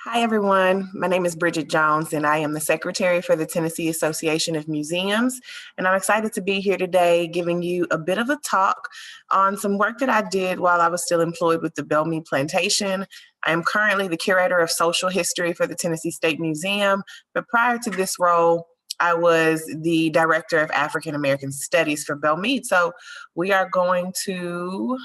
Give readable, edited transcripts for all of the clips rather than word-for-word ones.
Hi, everyone. My name is Brigette Jones, and I am the Secretary for the Tennessee Association of Museums. And I'm excited to be here today giving you a bit of a talk on some work that I did while I was still employed with the Belle Meade Plantation. I am currently the curator of social history for the Tennessee State Museum, but prior to this role, I was the director of African American Studies for Belle Meade. So we are going to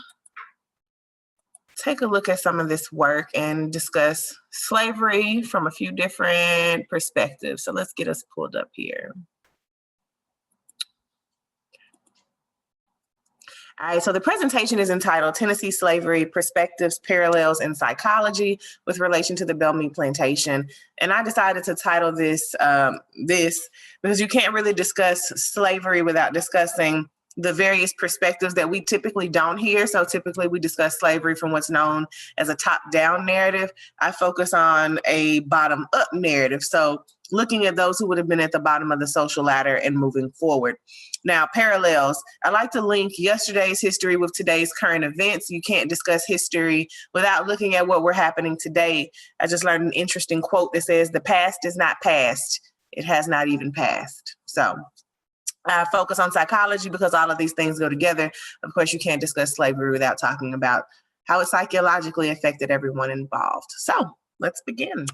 take a look at some of this work and discuss slavery from a few different perspectives. So let's get us pulled up here. All right, so the presentation is entitled Tennessee Slavery, Perspectives, Parallels, and Psychology with relation to the Belle Meade Plantation. And I decided to title this because you can't really discuss slavery without discussing the various perspectives that we typically don't hear. So typically we discuss slavery from what's known as a top-down narrative. I focus on a bottom-up narrative. So looking at those who would have been at the bottom of the social ladder and moving forward. Now, parallels. I like to link yesterday's history with today's current events. You can't discuss history without looking at what we're happening today. I just learned an interesting quote that says, "The past is not past. It has not even passed." So I focus on psychology because all of these things go together. Of course, you can't discuss slavery without talking about how it psychologically affected everyone involved. So let's begin.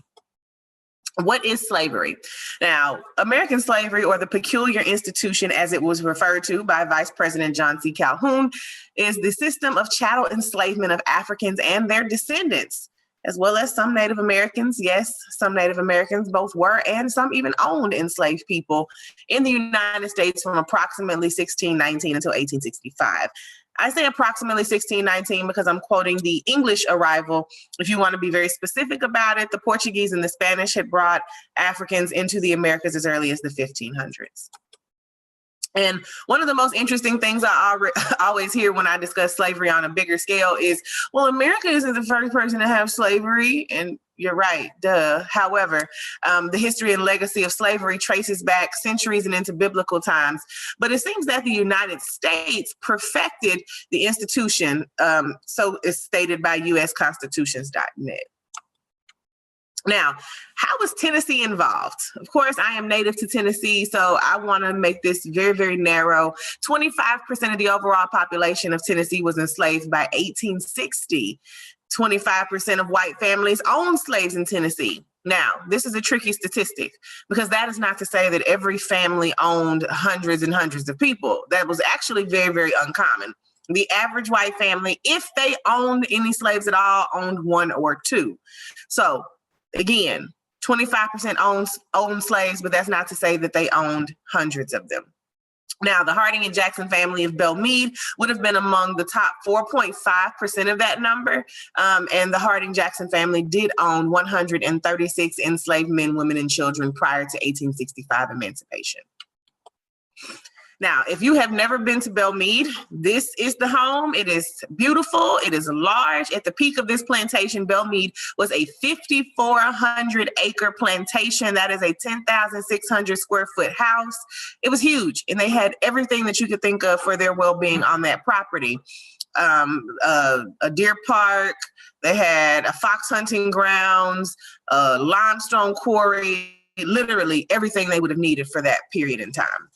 What is slavery? Now, American slavery, or the peculiar institution as it was referred to by Vice President John C. Calhoun, is the system of chattel enslavement of Africans and their descendants, as well as some Native Americans. Yes, some Native Americans both were and some even owned enslaved people in the United States from approximately 1619 until 1865. I say approximately 1619 because I'm quoting the English arrival. If you want to be very specific about it, the Portuguese and the Spanish had brought Africans into the Americas as early as the 1500s. And one of the most interesting things I always hear when I discuss slavery on a bigger scale is, well, America isn't the first person to have slavery. And you're right, duh. However, the history and legacy of slavery traces back centuries and into biblical times. But it seems that the United States perfected the institution, so is stated by usconstitutions.net. Now, how was Tennessee involved? Of course, I am native to Tennessee, so I want to make this very, very narrow. 25% of the overall population of Tennessee was enslaved by 1860. 25% of white families owned slaves in Tennessee. Now, this is a tricky statistic because that is not to say that every family owned hundreds and hundreds of people. That was actually very, very uncommon. The average white family, if they owned any slaves at all, owned one or two. So again, 25% owned slaves, but that's not to say that they owned hundreds of them. Now, the Harding and Jackson family of Belle Meade would have been among the top 4.5% of that number. And the Harding Jackson family did own 136 enslaved men, women, and children prior to 1865 emancipation. Now, if you have never been to Belle Meade, this is the home. It is beautiful. It is large. At the peak of this plantation, Belle Meade was a 5,400-acre plantation. That is a 10,600 square foot house. It was huge, and they had everything that you could think of for their well-being on that property. A deer park. They had a fox hunting grounds, a limestone quarry, literally everything they would have needed for that period in time.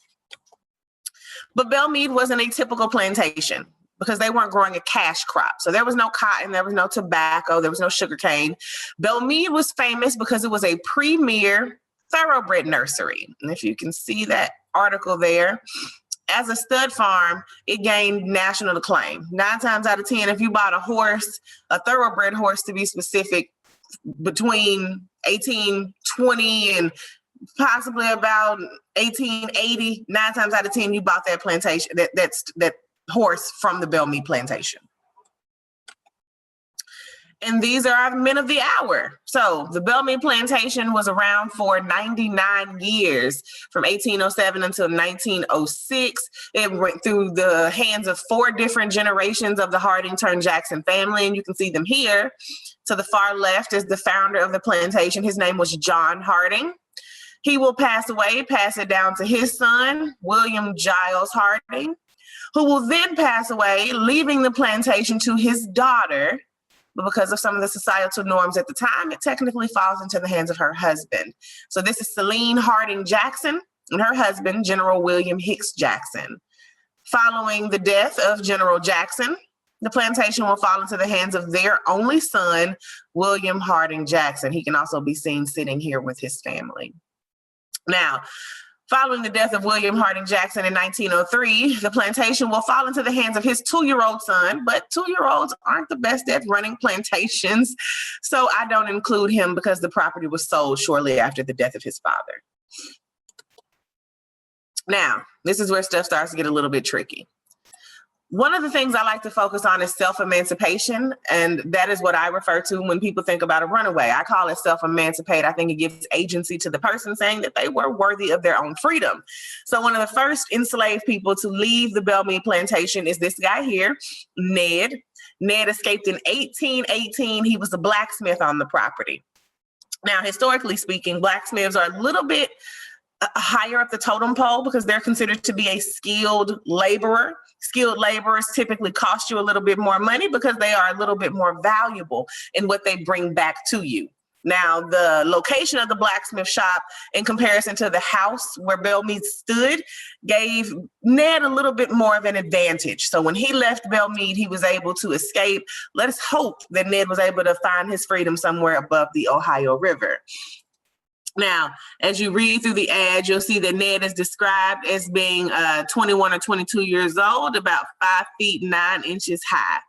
But Belle Meade wasn't a typical plantation because they weren't growing a cash crop. So there was no cotton, there was no tobacco, there was no sugarcane. Belle Meade was famous because it was a premier thoroughbred nursery. And if you can see that article there, as a stud farm, it gained national acclaim. 9 times out of 10, if you bought a horse, a thoroughbred horse to be specific, between 1820 and possibly about 1880, 9 times out of 10, you bought that plantation, that horse from the Belle Meade Plantation. And these are our men of the hour. So the Belle Meade Plantation was around for 99 years, from 1807 until 1906. It went through the hands of 4 different generations of the Harding turned Jackson family, and you can see them here. To the far left is the founder of the plantation. His name was John Harding. He will pass away, pass it down to his son, William Giles Harding, who will then pass away, leaving the plantation to his daughter, but because of some of the societal norms at the time, it technically falls into the hands of her husband. So this is Celine Harding Jackson and her husband, General William Hicks Jackson. Following the death of General Jackson, the plantation will fall into the hands of their only son, William Harding Jackson. He can also be seen sitting here with his family. Now, following the death of William Harding Jackson in 1903, the plantation will fall into the hands of his 2-year-old son, but 2-year-olds aren't the best at running plantations, so I don't include him because the property was sold shortly after the death of his father. Now, this is where stuff starts to get a little bit tricky. One of the things I like to focus on is self-emancipation, and that is what I refer to when people think about a runaway. I call it self-emancipate. I think it gives agency to the person, saying that they were worthy of their own freedom. So one of the first enslaved people to leave the Belle Meade Plantation is this guy here, Ned. Ned escaped in 1818. He was a blacksmith on the property. Now, historically speaking, blacksmiths are a little bit higher up the totem pole because they're considered to be a skilled laborer. Skilled laborers typically cost you a little bit more money because they are a little bit more valuable in what they bring back to you. Now, the location of the blacksmith shop in comparison to the house where Belle Meade stood gave Ned a little bit more of an advantage. So when he left Belle Meade, he was able to escape. Let us hope that Ned was able to find his freedom somewhere above the Ohio River. Now, as you read through the ad, you'll see that Ned is described as being 21 or 22 years old, about 5 feet 9 inches high.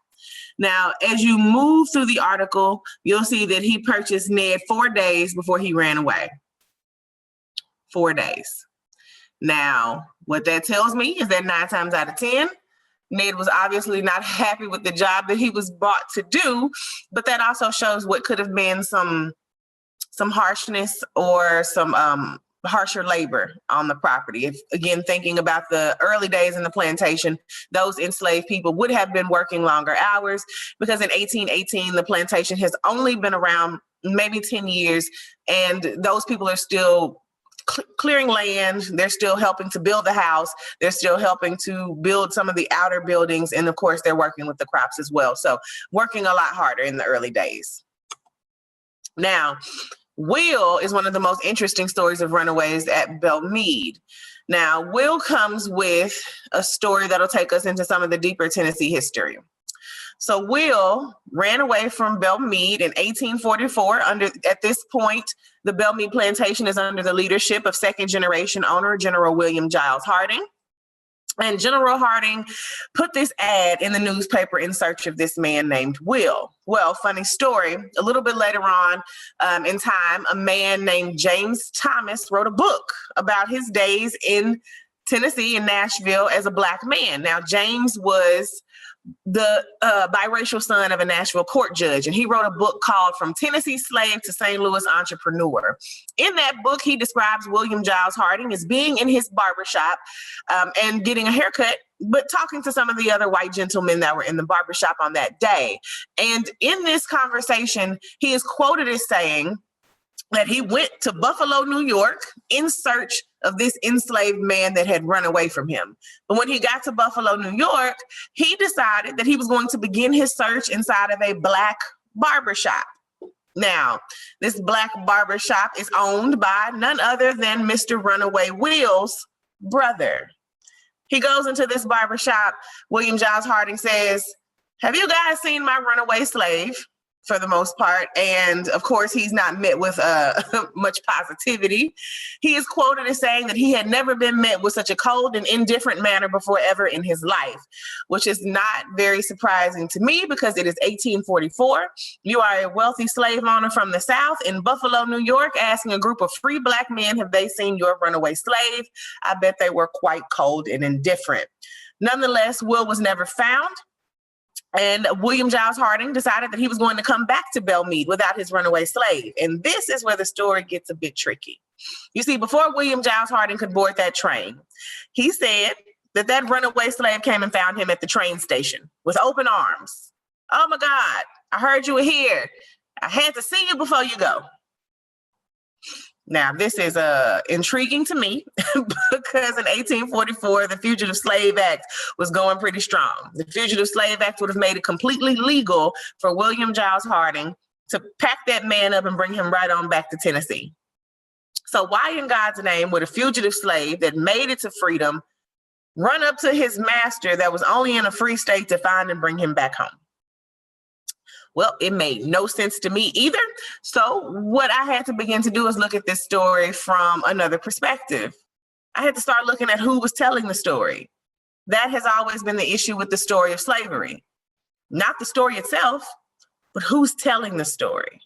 Now, as you move through the article, you'll see that he purchased Ned 4 days before he ran away. 4 days. Now, what that tells me is that 9 times out of 10, Ned was obviously not happy with the job that he was brought to do, but that also shows what could have been some harshness or some harsher labor on the property. If, again, thinking about the early days in the plantation, those enslaved people would have been working longer hours because in 1818, the plantation has only been around maybe 10 years, and those people are still clearing land. They're still helping to build the house. They're still helping to build some of the outer buildings. And of course, they're working with the crops as well. So working a lot harder in the early days. Now, Will is one of the most interesting stories of runaways at Belle Meade. Now, Will comes with a story that'll take us into some of the deeper Tennessee history. So Will ran away from Belle Meade in 1844. At this point, the Belle Meade Plantation is under the leadership of second-generation owner General William Giles Harding. And General Harding put this ad in the newspaper in search of this man named Will. Well, funny story, a little bit later on in time, a man named James Thomas wrote a book about his days in Tennessee, in Nashville, as a Black man. Now, James was the biracial son of a Nashville court judge, and he wrote a book called From Tennessee Slave to St. Louis Entrepreneur. In that book, he describes William Giles Harding as being in his barbershop and getting a haircut, but talking to some of the other white gentlemen that were in the barbershop on that day. And in this conversation, he is quoted as saying that he went to Buffalo, New York in search of this enslaved man that had run away from him. But when he got to Buffalo, New York, he decided that he was going to begin his search inside of a Black barbershop. Now, this Black barbershop is owned by none other than Mr. Runaway Will's brother. He goes into this barbershop. William Giles Harding says, "Have you guys seen my runaway slave?" For the most part. And of course, he's not met with much positivity. He is quoted as saying that he had never been met with such a cold and indifferent manner before ever in his life, which is not very surprising to me because it is 1844. You are a wealthy slave owner from the South in Buffalo, New York, asking a group of free Black men, have they seen your runaway slave? I bet they were quite cold and indifferent. Nonetheless, Will was never found. And William Giles Harding decided that he was going to come back to Belle Meade without his runaway slave. And this is where the story gets a bit tricky. You see, before William Giles Harding could board that train, he said that that runaway slave came and found him at the train station with open arms. "Oh my God, I heard you were here. I had to see you before you go." Now, this is intriguing to me because in 1844, the Fugitive Slave Act was going pretty strong. The Fugitive Slave Act would have made it completely legal for William Giles Harding to pack that man up and bring him right on back to Tennessee. So why in God's name would a fugitive slave that made it to freedom run up to his master that was only in a free state to find and bring him back home? Well, it made no sense to me either. So what I had to begin to do is look at this story from another perspective. I had to start looking at who was telling the story. That has always been the issue with the story of slavery. Not the story itself, but who's telling the story.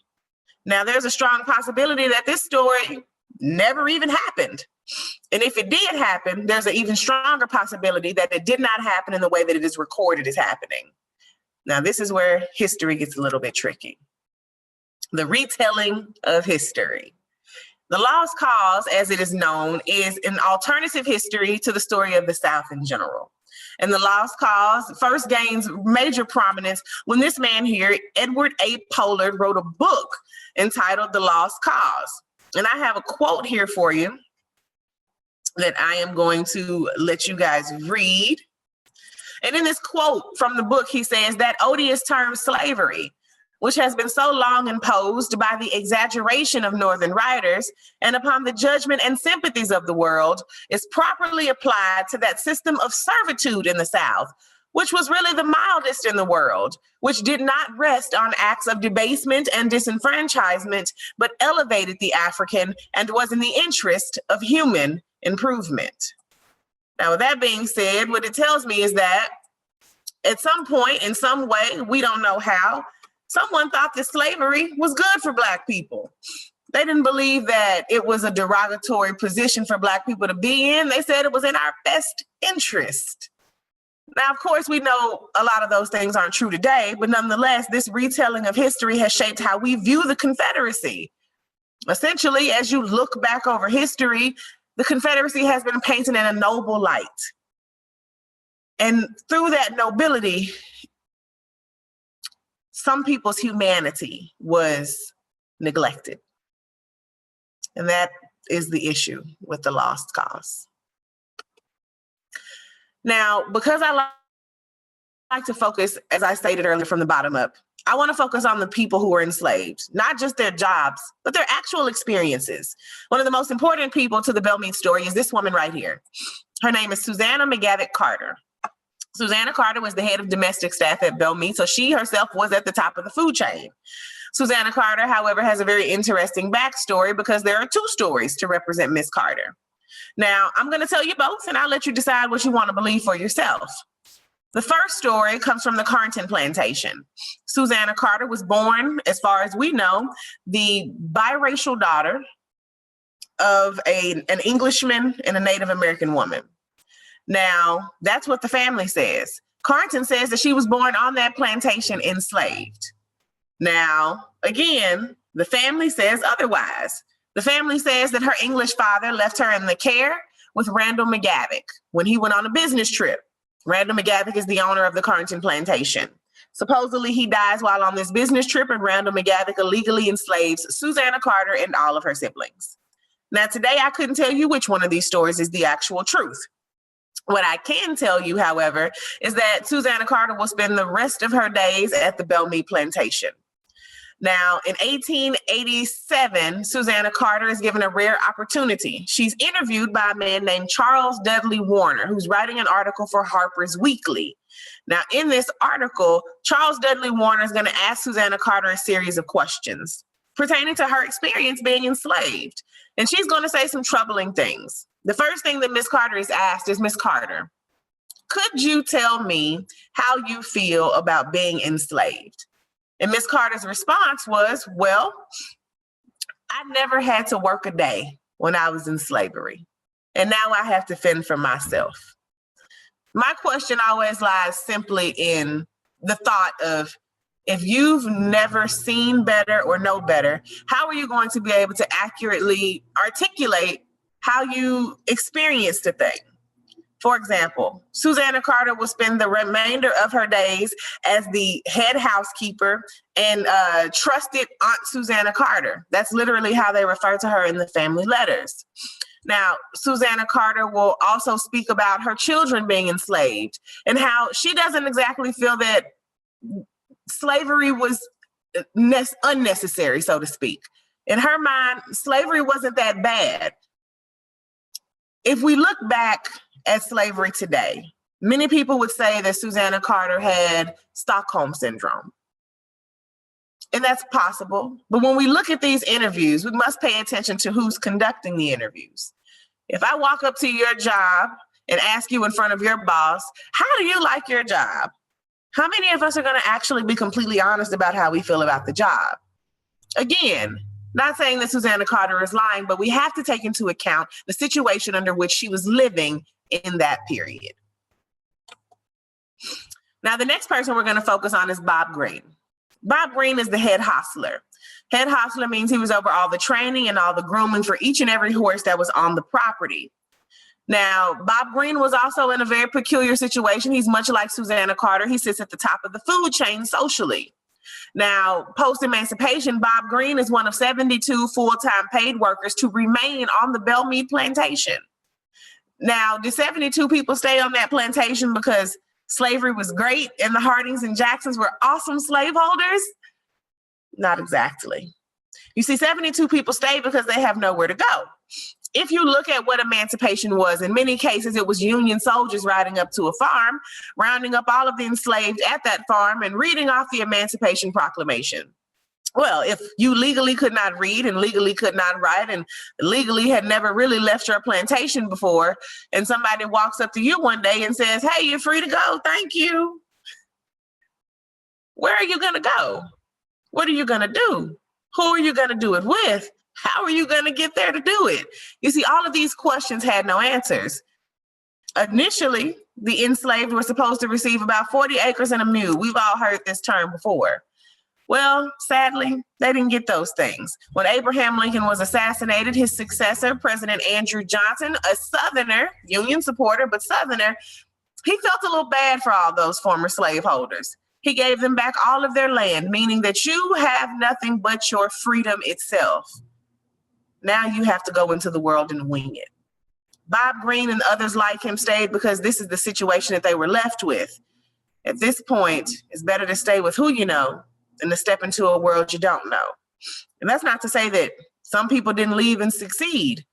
Now, there's a strong possibility that this story never even happened. And if it did happen, there's an even stronger possibility that it did not happen in the way that it is recorded as happening. Now, this is where history gets a little bit tricky. The retelling of history. The Lost Cause, as it is known, is an alternative history to the story of the South in general. And the Lost Cause first gains major prominence when this man here, Edward A. Pollard, wrote a book entitled The Lost Cause. And I have a quote here for you that I am going to let you guys read. And in this quote from the book, he says that odious term slavery, which has been so long imposed by the exaggeration of Northern writers and upon the judgment and sympathies of the world, is properly applied to that system of servitude in the South, which was really the mildest in the world, which did not rest on acts of debasement and disenfranchisement, but elevated the African and was in the interest of human improvement. Now, with that being said, what it tells me is that at some point, in some way, we don't know how, someone thought that slavery was good for Black people. They didn't believe that it was a derogatory position for Black people to be in. They said it was in our best interest. Now, of course, we know a lot of those things aren't true today, but nonetheless, this retelling of history has shaped how we view the Confederacy. Essentially, as you look back over history, the Confederacy has been painted in a noble light. And through that nobility, some people's humanity was neglected. And that is the issue with the Lost Cause. Now, because I like to focus, as I stated earlier, from the bottom up, I want to focus on the people who were enslaved, not just their jobs, but their actual experiences. One of the most important people to the Belle Meade story is this woman right here. Her name is Susanna McGavick Carter. Susanna Carter was the head of domestic staff at Belle Meade, so she herself was at the top of the food chain. Susanna Carter, however, has a very interesting backstory because there are two stories to represent Miss Carter. Now, I'm going to tell you both, and I'll let you decide what you want to believe for yourself. The first story comes from the Carnton Plantation. Susanna Carter was born, as far as we know, the biracial daughter of an Englishman and a Native American woman. Now, that's what the family says. Carnton says that she was born on that plantation enslaved. Now, again, the family says otherwise. The family says that her English father left her in the care with Randall McGavick when he went on a business trip. Randall McGavick is the owner of the Carnton Plantation. Supposedly, he dies while on this business trip, and Randall McGavick illegally enslaves Susanna Carter and all of her siblings. Now, today, I couldn't tell you which one of these stories is the actual truth. What I can tell you, however, is that Susanna Carter will spend the rest of her days at the Belle Meade Plantation. Now, in 1887, Susanna Carter is given a rare opportunity. She's interviewed by a man named Charles Dudley Warner, who's writing an article for Harper's Weekly. Now, in this article, Charles Dudley Warner is going to ask Susanna Carter a series of questions pertaining to her experience being enslaved. And she's going to say some troubling things. The first thing that Miss Carter is asked is, Miss Carter, could you tell me how you feel about being enslaved? And Miss Carter's response was, well, I never had to work a day when I was in slavery, and now I have to fend for myself. My question always lies simply in the thought of, if you've never seen better or know better, how are you going to be able to accurately articulate how you experienced a thing? For example, Susanna Carter will spend the remainder of her days as the head housekeeper and trusted Aunt Susanna Carter. That's literally how they refer to her in the family letters. Now, Susanna Carter will also speak about her children being enslaved and how she doesn't exactly feel that slavery was unnecessary, so to speak. In her mind, slavery wasn't that bad. If we look back at slavery today, many people would say that Susanna Carter had Stockholm syndrome. And that's possible. But when we look at these interviews, we must pay attention to who's conducting the interviews. If I walk up to your job and ask you in front of your boss, how do you like your job? How many of us are going to actually be completely honest about how we feel about the job? Again, not saying that Susanna Carter is lying, but we have to take into account the situation under which she was living in that period. Now, the next person we're going to focus on is Bob Green. Bob Green is the head hostler. Head hostler means he was over all the training and all the grooming for each and every horse that was on the property. Now, Bob Green was also in a very peculiar situation. He's much like Susanna Carter. He sits at the top of the food chain socially. Now, post-emancipation, Bob Green is one of 72 full-time paid workers to remain on the Belle Meade Plantation. Now, did 72 people stay on that plantation because slavery was great and the Hardings and Jacksons were awesome slaveholders? Not exactly. You see, 72 people stayed because they have nowhere to go. If you look at what emancipation was, in many cases, it was Union soldiers riding up to a farm, rounding up all of the enslaved at that farm and reading off the Emancipation Proclamation. Well, if you legally could not read and legally could not write and legally had never really left your plantation before, and somebody walks up to you one day and says, hey, you're free to go, thank you. Where are you going to go? What are you going to do? Who are you going to do it with? How are you going to get there to do it? You see, all of these questions had no answers. Initially, the enslaved were supposed to receive about 40 acres and a mule. We've all heard this term before. Well, sadly, they didn't get those things. When Abraham Lincoln was assassinated, his successor, President Andrew Johnson, a Southerner, Union supporter, but Southerner, he felt a little bad for all those former slaveholders. He gave them back all of their land, meaning that you have nothing but your freedom itself. Now you have to go into the world and wing it. Bob Green and others like him stayed because this is the situation that they were left with. At this point, it's better to stay with who you know than to step into a world you don't know. And that's not to say that some people didn't leave and succeed,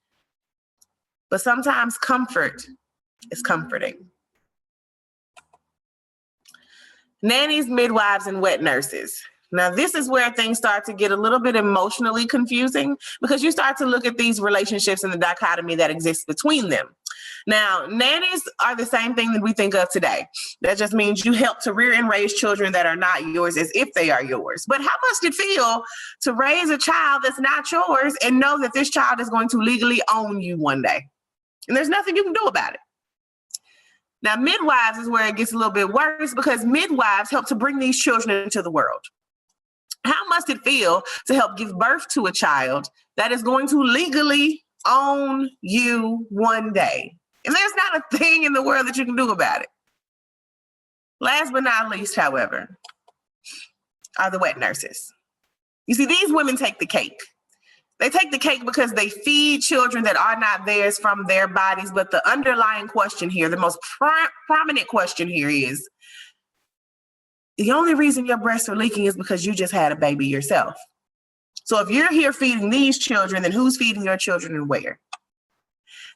but sometimes comfort is comforting. Nannies, midwives, and wet nurses. Now, this is where things start to get a little bit emotionally confusing because you start to look at these relationships and the dichotomy that exists between them. Now, nannies are the same thing that we think of today. That just means you help to rear and raise children that are not yours as if they are yours. But how must it feel to raise a child that's not yours and know that this child is going to legally own you one day? And there's nothing you can do about it. Now, midwives is where it gets a little bit worse because midwives help to bring these children into the world. How must it feel to help give birth to a child that is going to legally own you one day? And there's not a thing in the world that you can do about it. Last but not least, however, are the wet nurses. You see, these women take the cake. They take the cake because they feed children that are not theirs from their bodies. But the underlying question here, the most prominent question here is, the only reason your breasts are leaking is because you just had a baby yourself. So if you're here feeding these children, then who's feeding your children and where?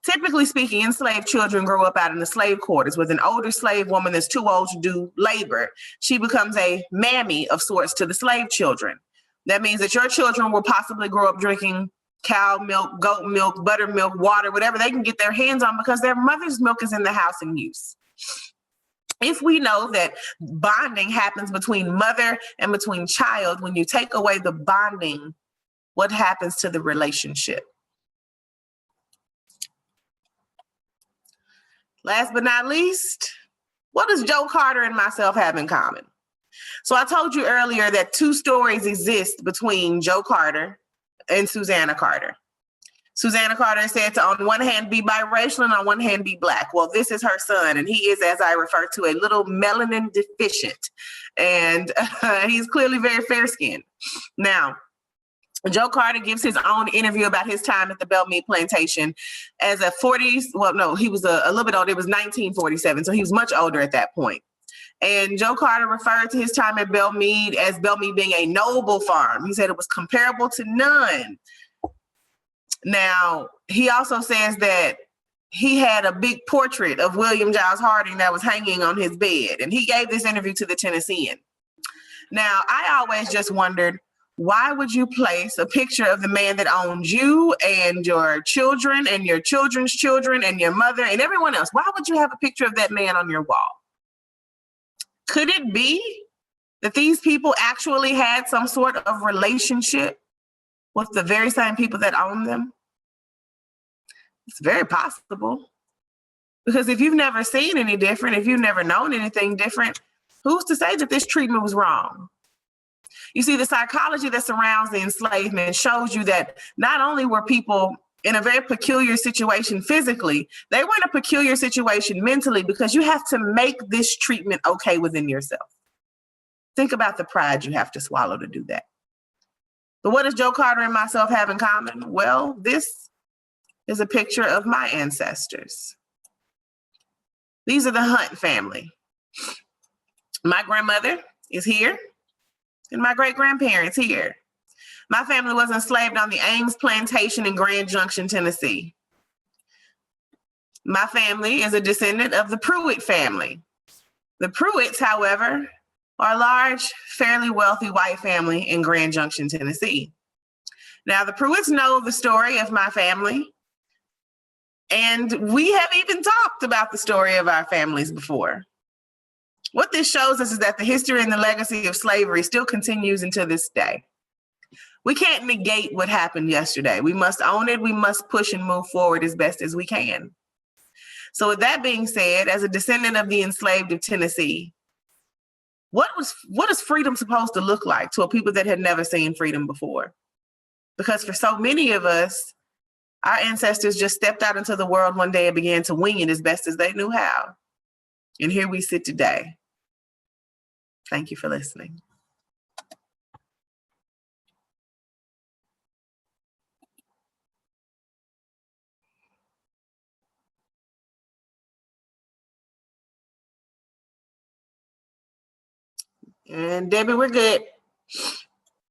Typically speaking, enslaved children grow up out in the slave quarters with an older slave woman that's too old to do labor. She becomes a mammy of sorts to the slave children. That means that your children will possibly grow up drinking cow milk, goat milk, buttermilk, water, whatever they can get their hands on because their mother's milk is in the house in use. If we know that bonding happens between mother and between child, when you take away the bonding, what happens to the relationship? Last but not least, what does Joe Carter and myself have in common? So I told you earlier that two stories exist between Joe Carter and Susanna Carter. Susanna Carter is said to, on one hand, be biracial and on one hand, be Black. Well, this is her son, and he is, as I refer to, a little melanin deficient. And he's clearly very fair-skinned. Now, Joe Carter gives his own interview about his time at the Belle Meade Plantation as a 40s. Well, no, he was a little bit older. It was 1947, so he was much older at that point. And Joe Carter referred to his time at Belle Meade as Belle Meade being a noble farm. He said it was comparable to none. Now, he also says that he had a big portrait of William Giles Harding that was hanging on his bed. And he gave this interview to the Tennessean. Now, I always just wondered, why would you place a picture of the man that owns you and your children and your children's children and your mother and everyone else? Why would you have a picture of that man on your wall? Could it be that these people actually had some sort of relationship with the very same people that own them? It's very possible. Because if you've never seen any different, if you've never known anything different, who's to say that this treatment was wrong? You see, the psychology that surrounds the enslavement shows you that not only were people in a very peculiar situation physically, they were in a peculiar situation mentally, because you have to make this treatment okay within yourself. Think about the pride you have to swallow to do that. But what does Joe Carter and myself have in common? Well, this is a picture of my ancestors. These are the Hunt family. My grandmother is here, and my great-grandparents here. My family was enslaved on the Ames Plantation in Grand Junction, Tennessee. My family is a descendant of the Pruitt family. The Pruitts, however, are a large, fairly wealthy white family in Grand Junction, Tennessee. Now, the Pruitts know the story of my family, and we have even talked about the story of our families before. What this shows us is that the history and the legacy of slavery still continues until this day. We can't negate what happened yesterday. We must own it. We must push and move forward as best as we can. So with that being said, as a descendant of the enslaved of Tennessee, what is freedom supposed to look like to a people that had never seen freedom before? Because for so many of us, our ancestors just stepped out into the world one day and began to wing it as best as they knew how. And here we sit today. Thank you for listening. And Debbie, we're good.